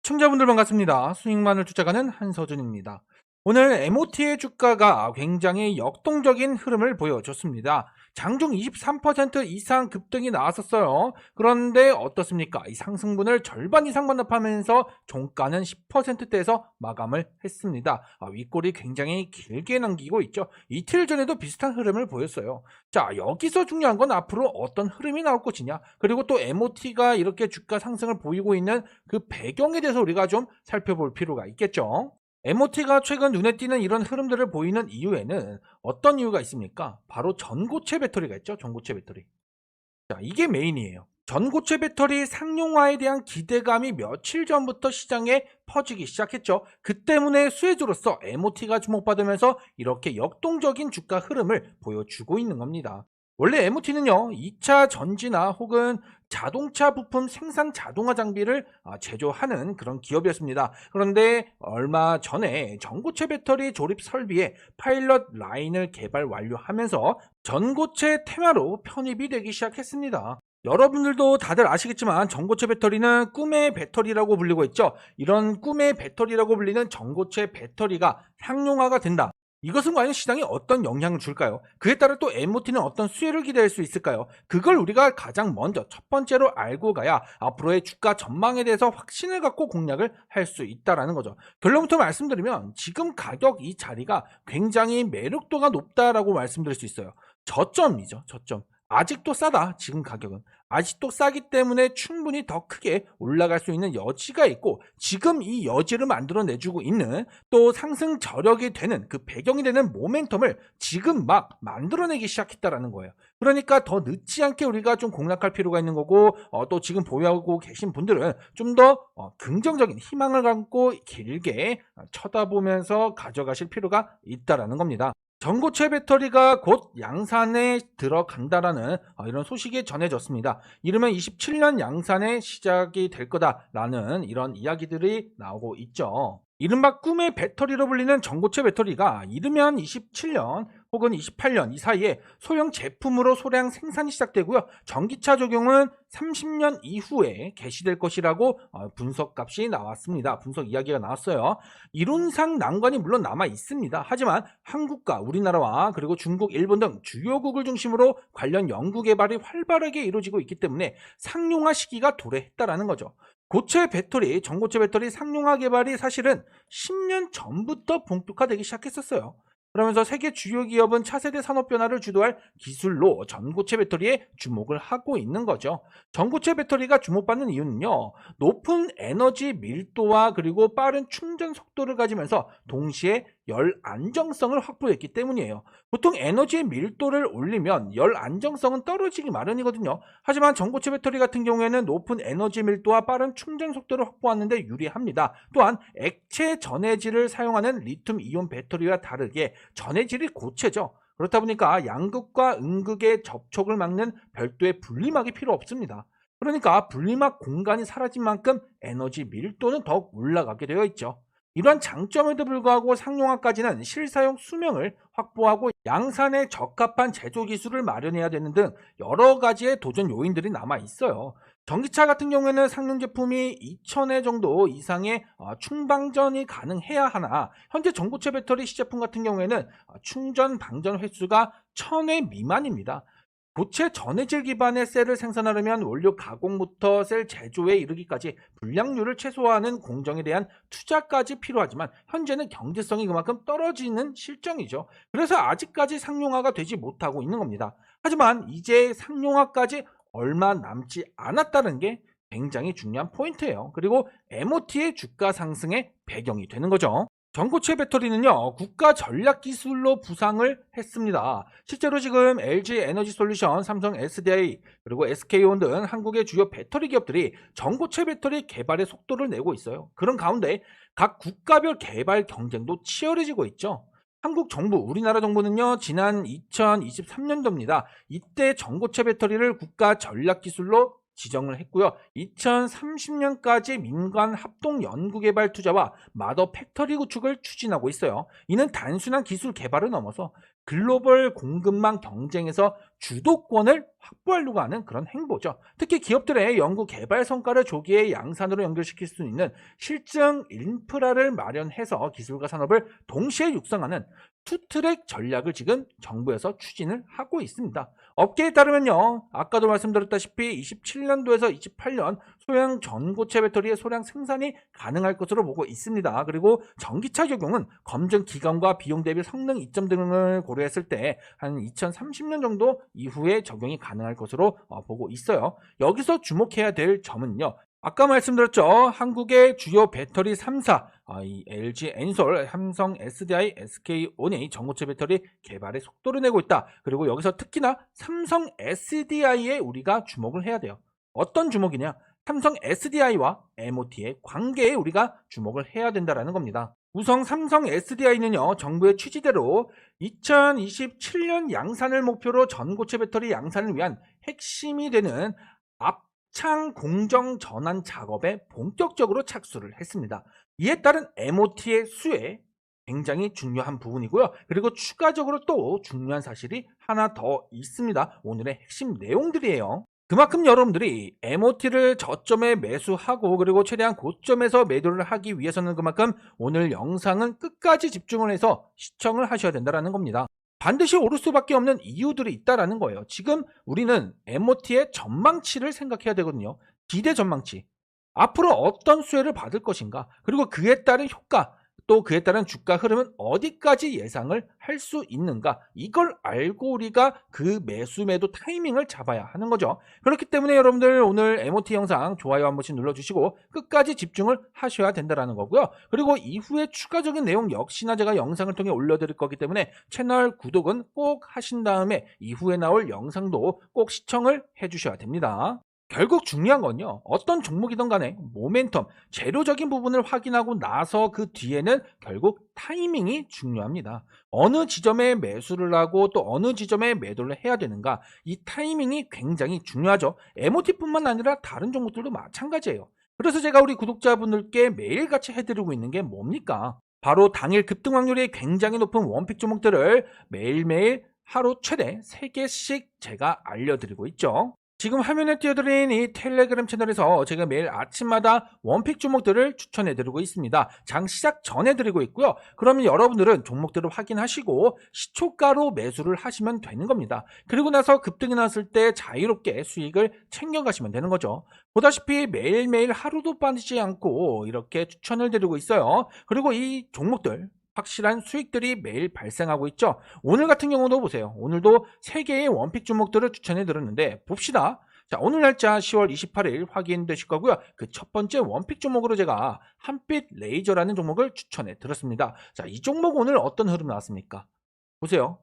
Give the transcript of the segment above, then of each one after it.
시청자분들 반갑습니다. 수익만을 쫓아가는 한서준입니다. 오늘 MOT의 주가가 굉장히 역동적인 흐름을 보여줬습니다. 장중 23% 이상 급등이 나왔었어요. 그런데 어떻습니까? 이 상승분을 절반 이상 반납하면서 종가는 10%대에서 마감을 했습니다. 윗골이 굉장히 길게 남기고 있죠. 이틀 전에도 비슷한 흐름을 보였어요. 자, 여기서 중요한 건 앞으로 어떤 흐름이 나올 것이냐, 그리고 또 MOT가 이렇게 주가 상승을 보이고 있는 그 배경에 대해서 우리가 좀 살펴볼 필요가 있겠죠. MOT가 최근 눈에 띄는 이런 흐름들을 보이는 이유에는 어떤 이유가 있습니까? 바로 전고체 배터리가 있죠. 전고체 배터리. 자, 이게 메인이에요. 전고체 배터리 상용화에 대한 기대감이 며칠 전부터 시장에 퍼지기 시작했죠. 그 때문에 수혜주로서 MOT가 주목받으면서 이렇게 역동적인 주가 흐름을 보여주고 있는 겁니다. 원래 MOT는요, 2차 전지나 혹은 자동차 부품 생산 자동화 장비를 제조하는 그런 기업이었습니다. 그런데 얼마 전에 전고체 배터리 조립 설비에 파일럿 라인을 개발 완료하면서 전고체 테마로 편입이 되기 시작했습니다. 여러분들도 다들 아시겠지만 전고체 배터리는 꿈의 배터리라고 불리고 있죠. 이런 꿈의 배터리라고 불리는 전고체 배터리가 상용화가 된다. 이것은 과연 시장에 어떤 영향을 줄까요? 그에 따라 또 MOT는 어떤 수혜를 기대할 수 있을까요? 그걸 우리가 가장 먼저 첫 번째로 알고 가야 앞으로의 주가 전망에 대해서 확신을 갖고 공략을 할 수 있다는 거죠. 결론부터 말씀드리면 지금 가격 이 자리가 굉장히 매력도가 높다라고 말씀드릴 수 있어요. 저점이죠, 저점. 아직도 싸다, 지금 가격은. 아직도 싸기 때문에 충분히 더 크게 올라갈 수 있는 여지가 있고, 지금 이 여지를 만들어내주고 있는 또 상승 저력이 되는 그 배경이 되는 모멘텀을 지금 막 만들어내기 시작했다라는 거예요. 그러니까 더 늦지 않게 우리가 좀 공략할 필요가 있는 거고, 또 지금 보유하고 계신 분들은 좀 더 긍정적인 희망을 갖고 길게 쳐다보면서 가져가실 필요가 있다라는 겁니다. 전고체 배터리가 곧 양산에 들어간다라는 이런 소식이 전해졌습니다. 이르면 27년 양산의 시작이 될 거다라는 이런 이야기들이 나오고 있죠. 이른바 꿈의 배터리로 불리는 전고체 배터리가 이르면 27년 혹은 28년 이 사이에 소형 제품으로 소량 생산이 시작되고요. 전기차 적용은 30년 이후에 개시될 것이라고 분석값이 나왔습니다. 분석 이야기가 나왔어요. 이론상 난관이 물론 남아 있습니다. 하지만 한국과 우리나라와 그리고 중국, 일본 등 주요국을 중심으로 관련 연구 개발이 활발하게 이루어지고 있기 때문에 상용화 시기가 도래했다라는 거죠. 고체 배터리, 전고체 배터리 상용화 개발이 사실은 10년 전부터 본격화되기 시작했었어요. 그러면서 세계 주요 기업은 차세대 산업 변화를 주도할 기술로 전고체 배터리에 주목을 하고 있는 거죠. 전고체 배터리가 주목받는 이유는요, 높은 에너지 밀도와 그리고 빠른 충전 속도를 가지면서 동시에 열 안정성을 확보했기 때문이에요. 보통 에너지 밀도를 올리면 열 안정성은 떨어지기 마련이거든요. 하지만 전고체 배터리 같은 경우에는 높은 에너지 밀도와 빠른 충전 속도를 확보하는 데 유리합니다. 또한 액체 전해질을 사용하는 리튬 이온 배터리와 다르게 전해질이 고체죠. 그렇다 보니까 양극과 음극의 접촉을 막는 별도의 분리막이 필요 없습니다. 그러니까 분리막 공간이 사라진 만큼 에너지 밀도는 더욱 올라가게 되어 있죠. 이러한 장점에도 불구하고 상용화까지는 실사용 수명을 확보하고 양산에 적합한 제조 기술을 마련해야 되는 등 여러 가지의 도전 요인들이 남아 있어요. 전기차 같은 경우에는 상용 제품이 2,000회 정도 이상의 충방전이 가능해야 하나, 현재 전고체 배터리 시제품 같은 경우에는 충전 방전 횟수가 1,000회 미만입니다. 고체 전해질 기반의 셀을 생산하려면 원료 가공부터 셀 제조에 이르기까지 불량률을 최소화하는 공정에 대한 투자까지 필요하지만 현재는 경제성이 그만큼 떨어지는 실정이죠. 그래서 아직까지 상용화가 되지 못하고 있는 겁니다. 하지만 이제 상용화까지 얼마 남지 않았다는 게 굉장히 중요한 포인트예요. 그리고 MOT의 주가 상승의 배경이 되는 거죠. 전고체 배터리는요, 국가 전략 기술로 부상을 했습니다. 실제로 지금 LG 에너지 솔루션, 삼성 SDI, 그리고 SK온 등 한국의 주요 배터리 기업들이 전고체 배터리 개발의 속도를 내고 있어요. 그런 가운데 각 국가별 개발 경쟁도 치열해지고 있죠. 한국 정부, 우리나라 정부는요, 지난 2023년도입니다. 이때 전고체 배터리를 국가 전략 기술로 지정을 했고요. 2030년까지 민간 합동 연구개발 투자와 마더 팩터리 구축을 추진하고 있어요. 이는 단순한 기술 개발을 넘어서 글로벌 공급망 경쟁에서 주도권을 확보하려고 하는 그런 행보죠. 특히 기업들의 연구 개발 성과를 조기에 양산으로 연결시킬 수 있는 실증 인프라를 마련해서 기술과 산업을 동시에 육성하는 투트랙 전략을 지금 정부에서 추진을 하고 있습니다. 업계에 따르면요, 아까도 말씀드렸다시피 27년도에서 28년 소형 전고체 배터리의 소량 생산이 가능할 것으로 보고 있습니다. 그리고 전기차 적용은 검증 기간과 비용 대비 성능 이점 등을 고려했을 때 한 2030년 정도 이후에 적용이 가능할 것으로 보고 있어요. 여기서 주목해야 될 점은요, 아까 말씀드렸죠. 한국의 주요 배터리 3사, 이 LG 엔솔, 삼성 SDI, SK 온이 전고체 배터리 개발에 속도를 내고 있다. 그리고 여기서 특히나 삼성 SDI에 우리가 주목을 해야 돼요. 어떤 주목이냐? 삼성 SDI와 MOT의 관계에 우리가 주목을 해야 된다는 겁니다. 우선 삼성 SDI는요, 정부의 취지대로 2027년 양산을 목표로 전고체 배터리 양산을 위한 핵심이 되는 창 공정 전환 작업에 본격적으로 착수를 했습니다. 이에 따른 MOT의 수혜 굉장히 중요한 부분이고요. 그리고 추가적으로 또 중요한 사실이 하나 더 있습니다. 오늘의 핵심 내용들이에요. 그만큼 여러분들이 MOT를 저점에 매수하고 그리고 최대한 고점에서 매도를 하기 위해서는 그만큼 오늘 영상은 끝까지 집중을 해서 시청을 하셔야 된다는 겁니다. 반드시 오를 수밖에 없는 이유들이 있다라는 거예요. 지금 우리는 MOT의 전망치를 생각해야 되거든요. 기대 전망치. 앞으로 어떤 수혜를 받을 것인가, 그리고 그에 따른 효과, 또 그에 따른 주가 흐름은 어디까지 예상을 할 수 있는가, 이걸 알고 우리가 그 매수 매도 타이밍을 잡아야 하는 거죠. 그렇기 때문에 여러분들 오늘 MOT 영상 좋아요 한 번씩 눌러주시고 끝까지 집중을 하셔야 된다는 거고요. 그리고 이후에 추가적인 내용 역시나 제가 영상을 통해 올려드릴 거기 때문에 채널 구독은 꼭 하신 다음에 이후에 나올 영상도 꼭 시청을 해주셔야 됩니다. 결국 중요한 건요, 어떤 종목이든 간에 모멘텀, 재료적인 부분을 확인하고 나서 그 뒤에는 결국 타이밍이 중요합니다. 어느 지점에 매수를 하고 또 어느 지점에 매도를 해야 되는가, 이 타이밍이 굉장히 중요하죠. MOT뿐만 아니라 다른 종목들도 마찬가지예요. 그래서 제가 우리 구독자분들께 매일같이 해드리고 있는 게 뭡니까? 바로 당일 급등 확률이 굉장히 높은 원픽 종목들을 매일매일 하루 최대 3개씩 제가 알려드리고 있죠. 지금 화면에 띄워드린 이 텔레그램 채널에서 제가 매일 아침마다 원픽 종목들을 추천해드리고 있습니다. 장 시작 전에 드리고 있고요. 그러면 여러분들은 종목들을 확인하시고 시초가로 매수를 하시면 되는 겁니다. 그리고 나서 급등이 났을 때 자유롭게 수익을 챙겨가시면 되는 거죠. 보다시피 매일매일 하루도 빠지지 않고 이렇게 추천을 드리고 있어요. 그리고 이 종목들 확실한 수익들이 매일 발생하고 있죠. 오늘 같은 경우도 보세요. 오늘도 3개의 원픽 종목들을 추천해 드렸는데 봅시다. 자, 오늘 날짜 10월 28일 확인되실 거고요. 그 첫 번째 원픽 종목으로 제가 한빛 레이저라는 종목을 추천해 드렸습니다. 자, 이 종목 오늘 어떤 흐름 나왔습니까? 보세요.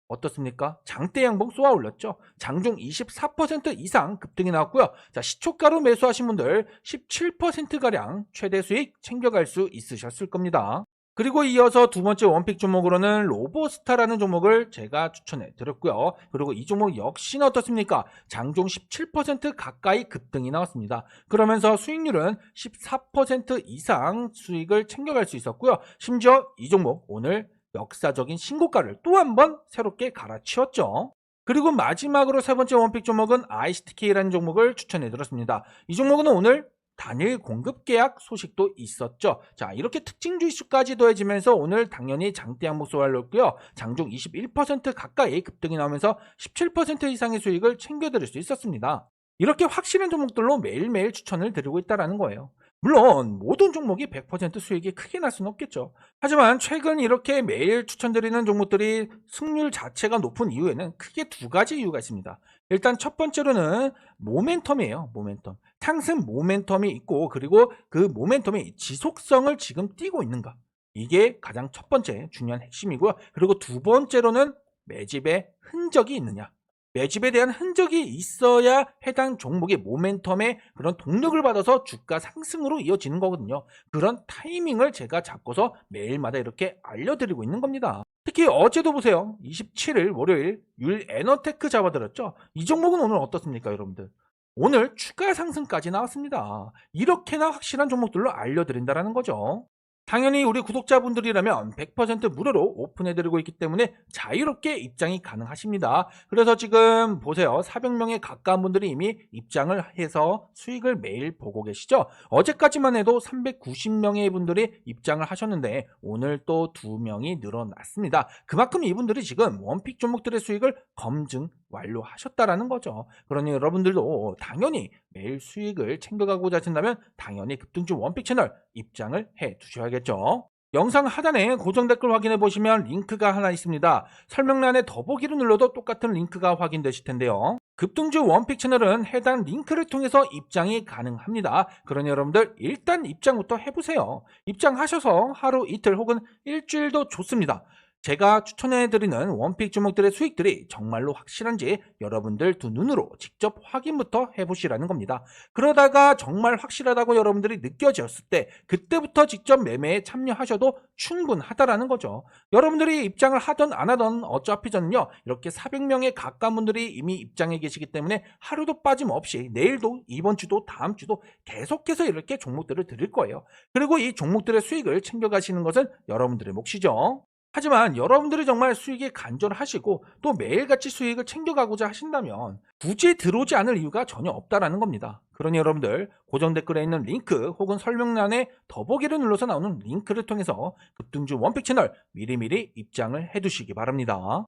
어떻습니까? 장대 양봉 쏘아 올렸죠. 장중 24% 이상 급등이 나왔고요. 자, 시초가로 매수하신 분들 17%가량 최대 수익 챙겨갈 수 있으셨을 겁니다. 그리고 이어서 두 번째 원픽 종목으로는 로보스타라는 종목을 제가 추천해 드렸고요. 그리고 이 종목 역시나 어떻습니까? 장중 17% 가까이 급등이 나왔습니다. 그러면서 수익률은 14% 이상 수익을 챙겨갈 수 있었고요. 심지어 이 종목 오늘 역사적인 신고가를 또 한 번 새롭게 갈아치웠죠. 그리고 마지막으로 세 번째 원픽 종목은 ICTK라는 종목을 추천해 드렸습니다. 이 종목은 오늘 단일 공급 계약 소식도 있었죠. 자, 이렇게 특징 주식수까지 더해지면서 오늘 당연히 장대 양봉 쏘아올렸고요. 장중 21% 가까이 급등이 나오면서 17% 이상의 수익을 챙겨드릴 수 있었습니다. 이렇게 확실한 종목들로 매일매일 추천을 드리고 있다는 거예요. 물론 모든 종목이 100% 수익이 크게 날 수는 없겠죠. 하지만 최근 이렇게 매일 추천드리는 종목들이 승률 자체가 높은 이유에는 크게 두 가지 이유가 있습니다. 일단 첫 번째로는 모멘텀이에요. 모멘텀. 상승 모멘텀이 있고, 그리고 그 모멘텀이 지속성을 지금 띠고 있는가, 이게 가장 첫 번째 중요한 핵심이고요. 그리고 두 번째로는 매집의 흔적이 있느냐. 매집에 대한 흔적이 있어야 해당 종목의 모멘텀에 그런 동력을 받아서 주가 상승으로 이어지는 거거든요. 그런 타이밍을 제가 잡고서 매일마다 이렇게 알려드리고 있는 겁니다. 특히 어제도 보세요. 27일 월요일 율에너테크 잡아드렸죠. 이 종목은 오늘 어떻습니까, 여러분들? 오늘 추가 상승까지 나왔습니다. 이렇게나 확실한 종목들로 알려드린다는 거죠. 당연히 우리 구독자분들이라면 100% 무료로 오픈해드리고 있기 때문에 자유롭게 입장이 가능하십니다. 그래서 지금 보세요. 400명에 가까운 분들이 이미 입장을 해서 수익을 매일 보고 계시죠. 어제까지만 해도 390명의 분들이 입장을 하셨는데 오늘 또 2명이 늘어났습니다. 그만큼 이분들이 지금 원픽 종목들의 수익을 검증 완료하셨다라는 거죠. 그러니 여러분들도 당연히 매일 수익을 챙겨가고자 하신다면 당연히 급등주 원픽 채널 입장을 해 두셔야겠죠. 영상 하단에 고정 댓글 확인해 보시면 링크가 하나 있습니다. 설명란에 더보기를 눌러도 똑같은 링크가 확인되실 텐데요. 급등주 원픽 채널은 해당 링크를 통해서 입장이 가능합니다. 그러니 여러분들 일단 입장부터 해보세요. 입장하셔서 하루 이틀 혹은 일주일도 좋습니다. 제가 추천해드리는 원픽 주목들의 수익들이 정말로 확실한지 여러분들 두 눈으로 직접 확인부터 해보시라는 겁니다. 그러다가 정말 확실하다고 여러분들이 느껴졌을 때 그때부터 직접 매매에 참여하셔도 충분하다라는 거죠. 여러분들이 입장을 하든 안 하든 어차피 저는요 이렇게 400명에 가까운 분들이 이미 입장해 계시기 때문에 하루도 빠짐없이 내일도 이번 주도 다음 주도 계속해서 이렇게 종목들을 드릴 거예요. 그리고 이 종목들의 수익을 챙겨가시는 것은 여러분들의 몫이죠. 하지만 여러분들이 정말 수익이 간절하시고 또 매일같이 수익을 챙겨가고자 하신다면 굳이 들어오지 않을 이유가 전혀 없다라는 겁니다. 그러니 여러분들 고정 댓글에 있는 링크 혹은 설명란에 더보기를 눌러서 나오는 링크를 통해서 급등주 원픽 채널 미리미리 입장을 해두시기 바랍니다.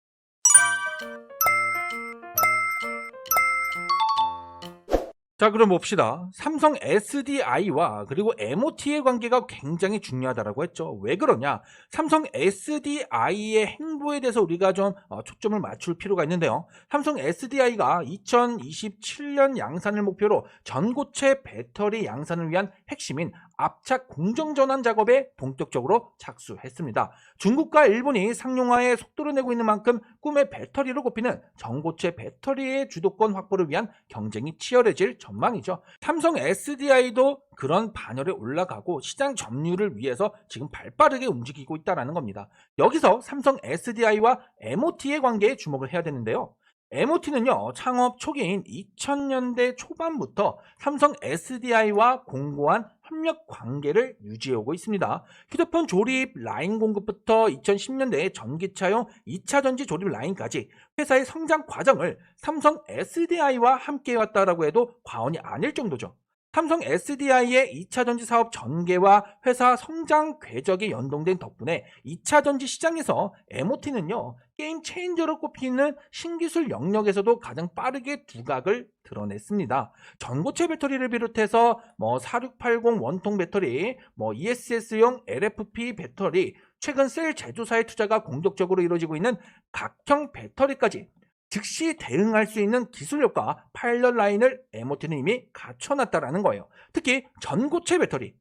자, 그럼 봅시다. 삼성 SDI와 그리고 MOT의 관계가 굉장히 중요하다고 했죠. 왜 그러냐? 삼성 SDI의 행보에 대해서 우리가 좀 초점을 맞출 필요가 있는데요. 삼성 SDI가 2027년 양산을 목표로 전고체 배터리 양산을 위한 핵심인 압착 공정전환 작업에 본격적으로 착수했습니다. 중국과 일본이 상용화에 속도를 내고 있는 만큼 꿈의 배터리로 꼽히는 전고체 배터리의 주도권 확보를 위한 경쟁이 치열해질 전망이죠. 삼성 SDI도 그런 반열에 올라가고 시장 점유를 위해서 지금 발빠르게 움직이고 있다는 겁니다. 여기서 삼성 SDI와 MOT의 관계에 주목을 해야 되는데요. MOT는요, 창업 초기인 2000년대 초반부터 삼성 SDI와 공고한 협력 관계를 유지하고 있습니다. 휴대폰 조립 라인 공급부터 2010년대 전기차용 2차 전지 조립 라인까지 회사의 성장 과정을 삼성 SDI와 함께 해왔다라고 해도 과언이 아닐 정도죠. 삼성 SDI의 2차 전지 사업 전개와 회사 성장 궤적이 연동된 덕분에 2차 전지 시장에서 MOT는요, 게임 체인저로 꼽히는 신기술 영역에서도 가장 빠르게 두각을 드러냈습니다. 전고체 배터리를 비롯해서 4680 원통 배터리, ESS용 LFP 배터리, 최근 셀 제조사의 투자가 공격적으로 이루어지고 있는 각형 배터리까지 즉시 대응할 수 있는 기술력과 파일럿 라인을 MOT는 이미 갖춰놨다는 거예요. 특히 전고체 배터리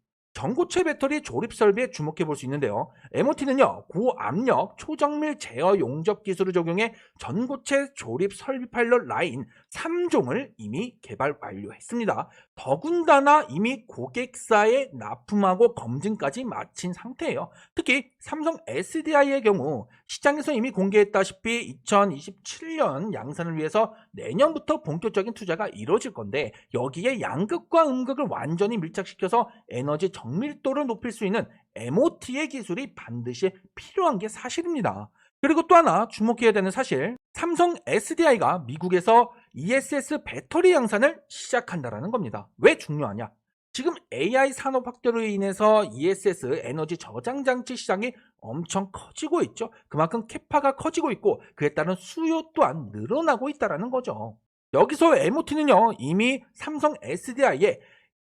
조립 설비에 주목해 볼 수 있는데요. MOT는요, 고압력 초정밀 제어 용접 기술을 적용해 전고체 조립 설비 파일럿 라인 3종을 이미 개발 완료했습니다. 더군다나 이미 고객사에 납품하고 검증까지 마친 상태예요. 특히 삼성 SDI의 경우 시장에서 이미 공개했다시피 2027년 양산을 위해서 내년부터 본격적인 투자가 이루어질 건데 여기에 양극과 음극을 완전히 밀착시켜서 에너지 정밀도를 높일 수 있는 MOT의 기술이 반드시 필요한 게 사실입니다. 그리고 또 하나 주목해야 되는 사실, 삼성 SDI가 미국에서 ESS 배터리 양산을 시작한다는 겁니다. 왜 중요하냐? 지금 AI 산업 확대로 인해서 ESS 에너지 저장 장치 시장이 엄청 커지고 있죠. 그만큼 캐파가 커지고 있고 그에 따른 수요 또한 늘어나고 있다는 거죠. 여기서 MOT는요, 이미 삼성 SDI에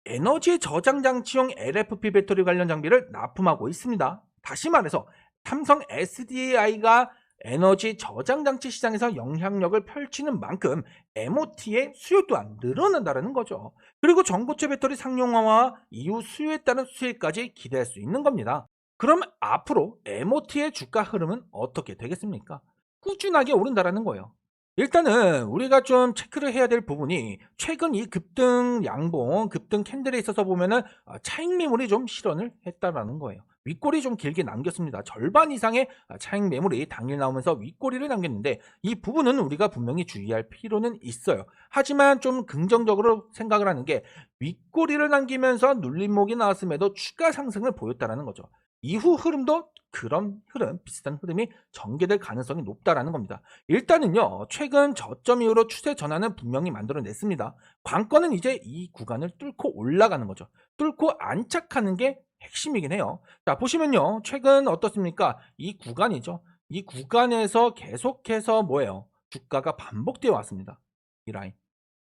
에너지 저장 장치용 LFP 배터리 관련 장비를 납품하고 있습니다. 다시 말해서 삼성 SDI가 에너지 저장 장치 시장에서 영향력을 펼치는 만큼 MOT의 수요 또한 늘어난다는 거죠. 그리고 전고체 배터리 상용화와 이후 수요에 따른 수익까지 기대할 수 있는 겁니다. 그럼 앞으로 MOT의 주가 흐름은 어떻게 되겠습니까? 꾸준하게 오른다는 거예요. 일단은 우리가 좀 체크를 해야 될 부분이 최근 이 급등 양봉, 급등 캔들에 있어서 보면은 차익 매물이 좀 실현을 했다라는 거예요. 윗꼬리 좀 길게 남겼습니다. 절반 이상의 차익 매물이 당일 나오면서 윗꼬리를 남겼는데 이 부분은 우리가 분명히 주의할 필요는 있어요. 하지만 좀 긍정적으로 생각을 하는 게 윗꼬리를 남기면서 눌림목이 나왔음에도 추가 상승을 보였다라는 거죠. 이후 흐름도 그런 흐름, 비슷한 흐름이 전개될 가능성이 높다라는 겁니다. 일단은요, 최근 저점 이후로 추세 전환은 분명히 만들어냈습니다. 관건은 이제 이 구간을 뚫고 올라가는 거죠. 뚫고 안착하는 게 핵심이긴 해요. 자, 보시면요, 최근 어떻습니까? 이 구간이죠. 이 구간에서 계속해서 뭐예요? 주가가 반복되어 왔습니다. 이 라인.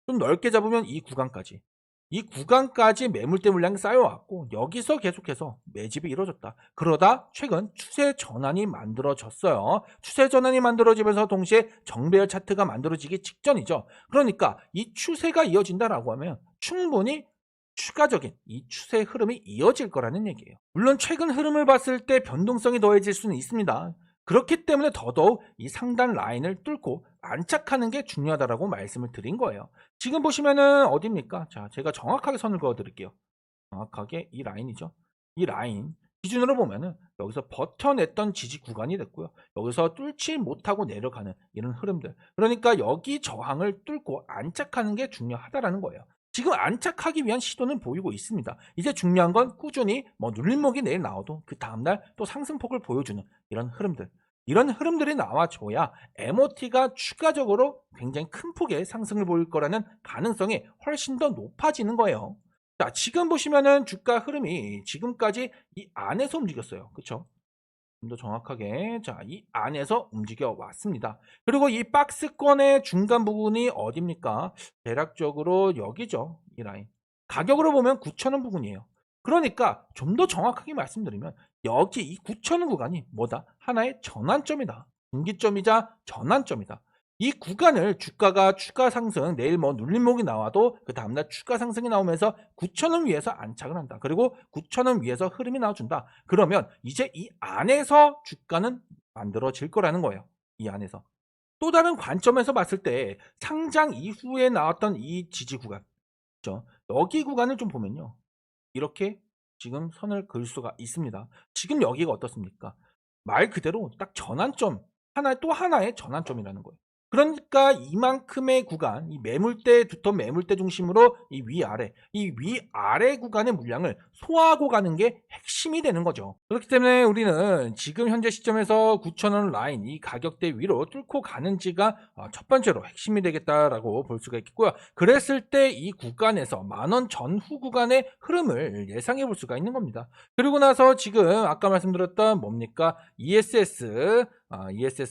좀 넓게 잡으면 이 구간까지. 이 구간까지 매물대 물량이 쌓여왔고 여기서 계속해서 매집이 이루어졌다. 그러다 최근 추세 전환이 만들어졌어요. 추세 전환이 만들어지면서 동시에 정배열 차트가 만들어지기 직전이죠. 그러니까 이 추세가 이어진다라고 하면 충분히 추가적인 이 추세 흐름이 이어질 거라는 얘기예요. 물론 최근 흐름을 봤을 때 변동성이 더해질 수는 있습니다. 그렇기 때문에 더더욱 이 상단 라인을 뚫고 안착하는 게 중요하다라고 말씀을 드린 거예요. 지금 보시면은 어디입니까? 자, 제가 정확하게 선을 그어 드릴게요. 정확하게 이 라인이죠. 이 라인 기준으로 보면은 여기서 버텨냈던 지지 구간이 됐고요. 여기서 뚫지 못하고 내려가는 이런 흐름들. 그러니까 여기 저항을 뚫고 안착하는 게 중요하다라는 거예요. 지금 안착하기 위한 시도는 보이고 있습니다. 이제 중요한 건 꾸준히 뭐 눌림목이 내일 나와도 그 다음날 또 상승폭을 보여주는 이런 흐름들. 이런 흐름들이 나와줘야 MOT가 추가적으로 굉장히 큰 폭의 상승을 보일 거라는 가능성이 훨씬 더 높아지는 거예요. 자, 지금 보시면은 주가 흐름이 지금까지 이 안에서 움직였어요. 그쵸? 좀 더 정확하게, 자, 이 안에서 움직여 왔습니다. 그리고 이 박스권의 중간 부분이 어딥니까? 대략적으로 여기죠. 이 라인. 가격으로 보면 9,000원 부근이에요. 그러니까 좀 더 정확하게 말씀드리면 여기 이 9,000원 구간이 뭐다? 하나의 전환점이다. 분기점이자 전환점이다. 이 구간을 주가가 추가 상승, 내일 뭐 눌림목이 나와도 그 다음날 추가 상승이 나오면서 9,000원 위에서 안착을 한다. 그리고 9,000원 위에서 흐름이 나와준다. 그러면 이제 이 안에서 주가는 만들어질 거라는 거예요. 이 안에서. 또 다른 관점에서 봤을 때 상장 이후에 나왔던 이 지지 구간, 그죠? 여기 구간을 좀 보면요. 이렇게 지금 선을 그을 수가 있습니다. 지금 여기가 어떻습니까? 말 그대로 딱 전환점, 또 하나의 전환점이라는 거예요. 그러니까 이만큼의 구간, 이 매물대, 두터 매물대 중심으로 이 위아래 구간의 물량을 소화하고 가는 게 핵심이 되는 거죠. 그렇기 때문에 우리는 지금 현재 시점에서 9,000원 라인, 이 가격대 위로 뚫고 가는지가 첫 번째로 핵심이 되겠다라고 볼 수가 있겠고요. 그랬을 때 이 구간에서 10,000원 전후 구간의 흐름을 예상해 볼 수가 있는 겁니다. 그리고 나서 지금 아까 말씀드렸던 뭡니까? ESS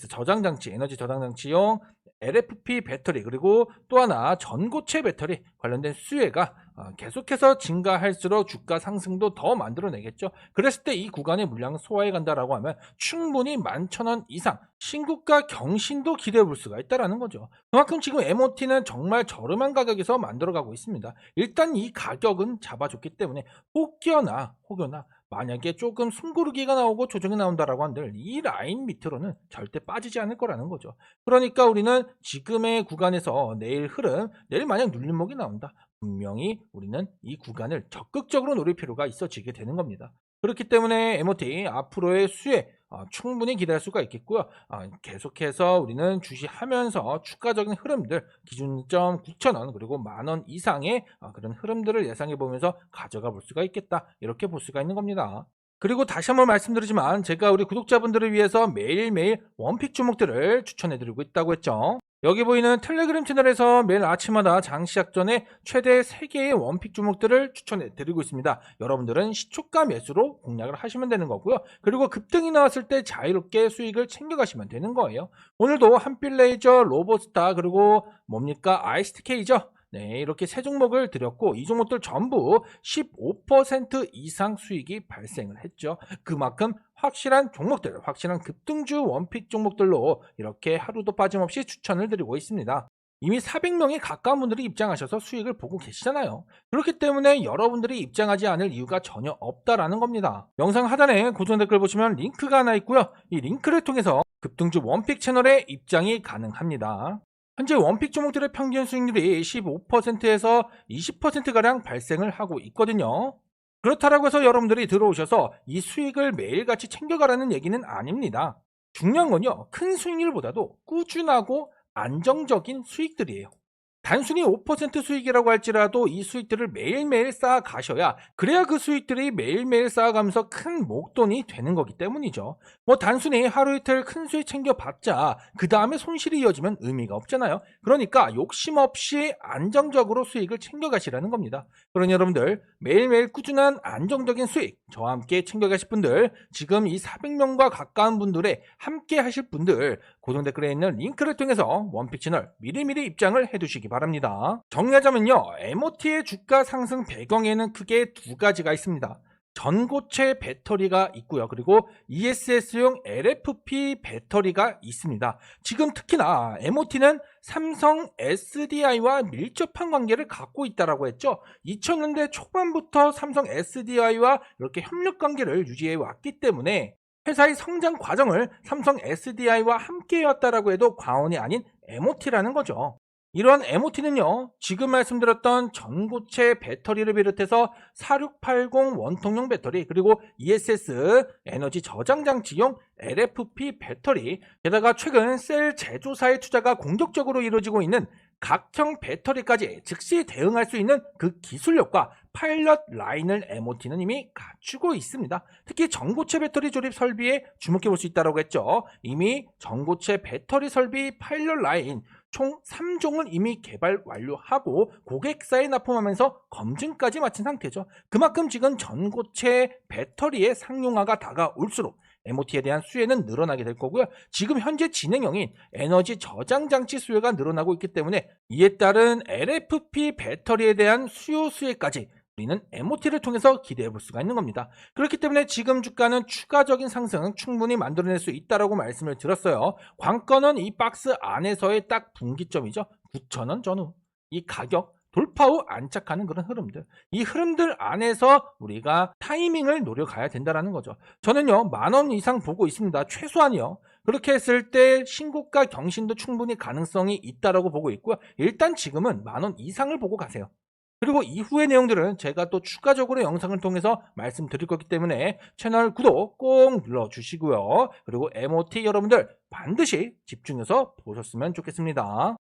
저장장치, 에너지 저장장치용 LFP 배터리, 그리고 또 하나 전고체 배터리 관련된 수혜가 계속해서 증가할수록 주가 상승도 더 만들어내겠죠. 그랬을 때 이 구간의 물량을 소화해 간다라고 하면 충분히 11,000원 이상 신고가 경신도 기대해 볼 수가 있다는 거죠. 그만큼 지금 MOT는 정말 저렴한 가격에서 만들어가고 있습니다. 일단 이 가격은 잡아줬기 때문에 혹여나 만약에 조금 숨고르기가 나오고 조정이 나온다라고 한들 이 라인 밑으로는 절대 빠지지 않을 거라는 거죠. 그러니까 우리는 지금의 구간에서 내일 만약 눌림목이 나온다. 분명히 우리는 이 구간을 적극적으로 노릴 필요가 있어지게 되는 겁니다. 그렇기 때문에 MOT 앞으로의 수혜 충분히 기대할 수가 있겠고요. 계속해서 우리는 주시하면서 추가적인 흐름들, 기준점 9,000원 그리고 10,000원 이상의 그런 흐름들을 예상해 보면서 가져가 볼 수가 있겠다. 이렇게 볼 수가 있는 겁니다. 그리고 다시 한번 말씀드리지만 제가 우리 구독자분들을 위해서 매일매일 원픽 종목들을 추천해 드리고 있다고 했죠. 여기 보이는 텔레그램 채널에서 매일 아침마다 장 시작 전에 최대 3개의 원픽 종목들을 추천해 드리고 있습니다. 여러분들은 시초가 매수로 공략을 하시면 되는 거고요. 그리고 급등이 나왔을 때 자유롭게 수익을 챙겨가시면 되는 거예요. 오늘도 한필레이저, 로보스타, 그리고 뭡니까? ISTK죠. 네, 이렇게 세 종목을 드렸고 이 종목들 전부 15% 이상 수익이 발생을 했죠. 그만큼 확실한 종목들, 확실한 급등주 원픽 종목들로 이렇게 하루도 빠짐없이 추천을 드리고 있습니다. 이미 400명에 가까운 분들이 입장하셔서 수익을 보고 계시잖아요. 그렇기 때문에 여러분들이 입장하지 않을 이유가 전혀 없다라는 겁니다. 영상 하단에 고정 댓글 보시면 링크가 하나 있고요. 이 링크를 통해서 급등주 원픽 채널에 입장이 가능합니다. 현재 원픽 종목들의 평균 수익률이 15%에서 20%가량 발생을 하고 있거든요. 그렇다고 해서 여러분들이 들어오셔서 이 수익을 매일같이 챙겨가라는 얘기는 아닙니다. 중요한 건요, 큰 수익률보다도 꾸준하고 안정적인 수익들이에요. 단순히 5% 수익이라고 할지라도 이 수익들을 매일매일 쌓아 가셔야, 그래야 그 수익들이 매일매일 쌓아가면서 큰 목돈이 되는 거기 때문이죠. 뭐 단순히 하루 이틀 큰 수익 챙겨봤자 그 다음에 손실이 이어지면 의미가 없잖아요. 그러니까 욕심 없이 안정적으로 수익을 챙겨가시라는 겁니다. 그러니 여러분들, 매일매일 꾸준한 안정적인 수익 저와 함께 챙겨가실 분들, 지금 이 400명과 가까운 분들의 함께 하실 분들, 고정 댓글에 있는 링크를 통해서 원픽 채널 미리미리 입장을 해두시기 바랍니다. 정리하자면요, MOT의 주가 상승 배경에는 크게 두 가지가 있습니다. 전고체 배터리가 있고요. 그리고 ESS용 LFP 배터리가 있습니다. 지금 특히나 MOT는 삼성 SDI와 밀접한 관계를 갖고 있다고 했죠. 2000년대 초반부터 삼성 SDI와 이렇게 협력 관계를 유지해 왔기 때문에 회사의 성장 과정을 삼성 SDI와 함께 해왔다라고 해도 과언이 아닌 MOT라는 거죠. 이러한 MOT는요, 지금 말씀드렸던 전고체 배터리를 비롯해서 4680 원통형 배터리, 그리고 ESS 에너지 저장 장치용 LFP 배터리, 게다가 최근 셀 제조사의 투자가 공격적으로 이루어지고 있는 각형 배터리까지 즉시 대응할 수 있는 그 기술력과 파일럿 라인을 MOT는 이미 갖추고 있습니다. 특히 전고체 배터리 조립 설비에 주목해 볼 수 있다고 했죠. 이미 전고체 배터리 설비 파일럿 라인 총 3종을 이미 개발 완료하고 고객사에 납품하면서 검증까지 마친 상태죠. 그만큼 지금 전고체 배터리의 상용화가 다가올수록 MOT에 대한 수요는 늘어나게 될 거고요. 지금 현재 진행형인 에너지 저장 장치 수요가 늘어나고 있기 때문에 이에 따른 LFP 배터리에 대한 수요 수혜까지 우리는 MOT를 통해서 기대해 볼 수가 있는 겁니다. 그렇기 때문에 지금 주가는 추가적인 상승 충분히 만들어낼 수 있다고 말씀을 드렸어요. 관건은 이 박스 안에서의 딱 분기점이죠. 9,000원 전후. 이 가격 돌파 후 안착하는 그런 흐름들. 이 흐름들 안에서 우리가 타이밍을 노려가야 된다는 거죠. 저는요, 10,000원 이상 보고 있습니다. 최소한이요. 그렇게 했을 때 신고가 경신도 충분히 가능성이 있다고 보고 있고요. 일단 지금은 10,000원 이상을 보고 가세요. 그리고 이후의 내용들은 제가 또 추가적으로 영상을 통해서 말씀드릴 거기 때문에 채널 구독 꼭 눌러주시고요. 그리고 MOT 여러분들 반드시 집중해서 보셨으면 좋겠습니다.